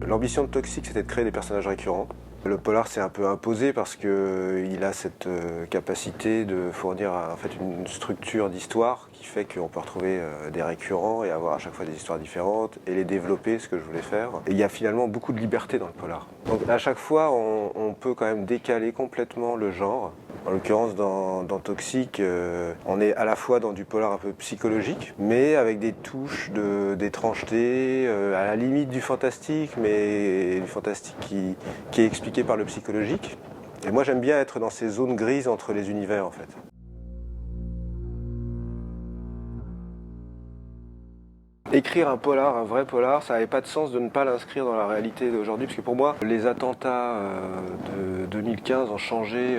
L'ambition de Toxic, c'était de créer des personnages récurrents. Le polar s'est un peu imposé parce qu'il a cette capacité de fournir en fait une structure d'histoire qui fait qu'on peut retrouver des récurrents et avoir à chaque fois des histoires différentes et les développer, ce que je voulais faire. Et il y a finalement beaucoup de liberté dans le polar. Donc à chaque fois, on peut quand même décaler complètement le genre. En l'occurrence, dans Toxic, on est à la fois dans du polar un peu psychologique, mais avec des touches d'étrangeté, à la limite du fantastique, mais du fantastique qui est expliqué par le psychologique. Et moi, j'aime bien être dans ces zones grises entre les univers, en fait. Écrire un polar, un vrai polar, ça n'avait pas de sens de ne pas l'inscrire dans la réalité d'aujourd'hui, parce que pour moi, les attentats de 2015 ont changé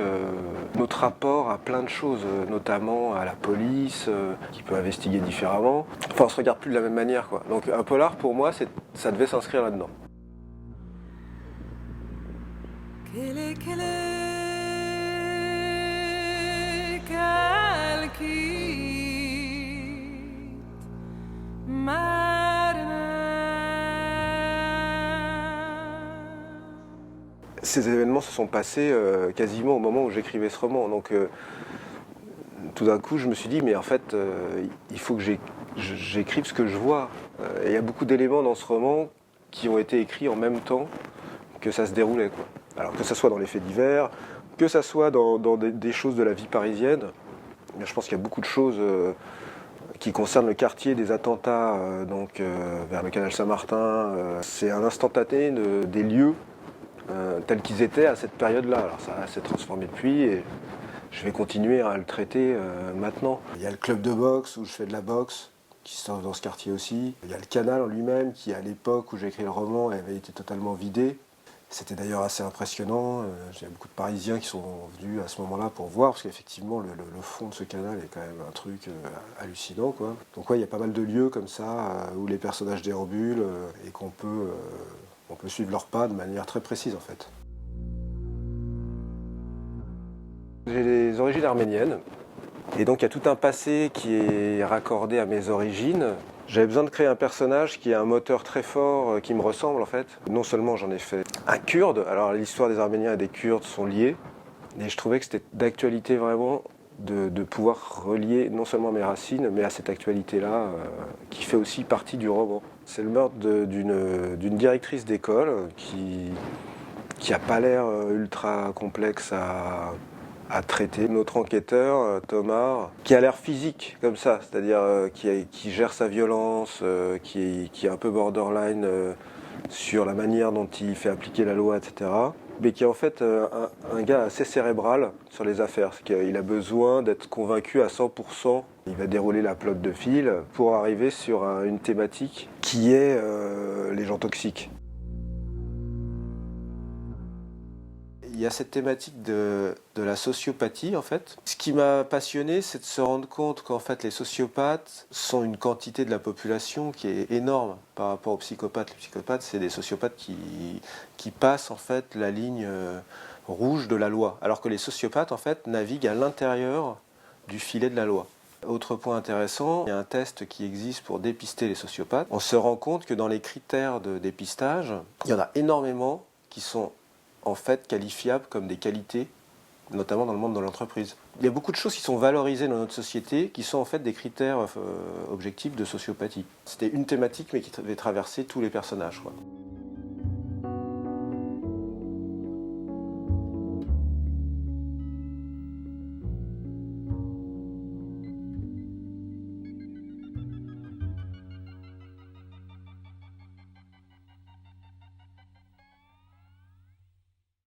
notre rapport à plein de choses, notamment à la police, qui peut investiguer différemment. Enfin, on se regarde plus de la même manière, quoi. Donc un polar, pour moi, ça devait s'inscrire là-dedans. Ces événements se sont passés quasiment au moment où j'écrivais ce roman. Donc tout d'un coup, je me suis dit, mais en fait, il faut que j'écrive ce que je vois. Et il y a beaucoup d'éléments dans ce roman qui ont été écrits en même temps que ça se déroulait, quoi. Alors que ça soit dans les faits divers, que ça soit dans des choses de la vie parisienne. Je pense qu'il y a beaucoup de choses qui concernent le quartier des attentats vers le canal Saint-Martin. C'est un instantané des lieux tels qu'ils étaient à cette période-là. Alors ça s'est transformé depuis et je vais continuer à le traiter maintenant. Il y a le club de boxe où je fais de la boxe, qui se trouve dans ce quartier aussi. Il y a le canal en lui-même qui, à l'époque où j'ai écrit le roman, avait été totalement vidé. C'était d'ailleurs assez impressionnant. Il y a beaucoup de Parisiens qui sont venus à ce moment-là pour voir, parce qu'effectivement, le fond de ce canal est quand même un truc hallucinant, quoi. Donc ouais, il y a pas mal de lieux comme ça où les personnages déambulent et qu'on peut suivre leurs pas de manière très précise, en fait. J'ai des origines arméniennes. Et donc il y a tout un passé qui est raccordé à mes origines. J'avais besoin de créer un personnage qui a un moteur très fort, qui me ressemble en fait. Non seulement j'en ai fait un Kurde, alors l'histoire des Arméniens et des Kurdes sont liées, et je trouvais que c'était d'actualité vraiment de pouvoir relier non seulement mes racines, mais à cette actualité-là, qui fait aussi partie du roman. C'est le meurtre d'une directrice d'école qui n'a pas l'air ultra complexe à traiter. Notre enquêteur, Thomas, qui a l'air physique comme ça, c'est-à-dire qui gère sa violence, qui est un peu borderline sur la manière dont il fait appliquer la loi, etc. Mais qui est en fait un gars assez cérébral sur les affaires. Il a besoin d'être convaincu à 100%. Il va dérouler la pelote de fil pour arriver sur une thématique qui est les gens toxiques. Il y a cette thématique de la sociopathie en fait. Ce qui m'a passionné, c'est de se rendre compte qu'en fait les sociopathes sont une quantité de la population qui est énorme par rapport aux psychopathes. Les psychopathes, c'est des sociopathes qui passent en fait la ligne rouge de la loi, alors que les sociopathes en fait naviguent à l'intérieur du filet de la loi. Autre point intéressant, il y a un test qui existe pour dépister les sociopathes. On se rend compte que dans les critères de dépistage, il y en a énormément qui sont en fait qualifiables comme des qualités, notamment dans le monde de l'entreprise. Il y a beaucoup de choses qui sont valorisées dans notre société qui sont en fait des critères objectifs de sociopathie. C'était une thématique mais qui devait traverser tous les personnages, quoi.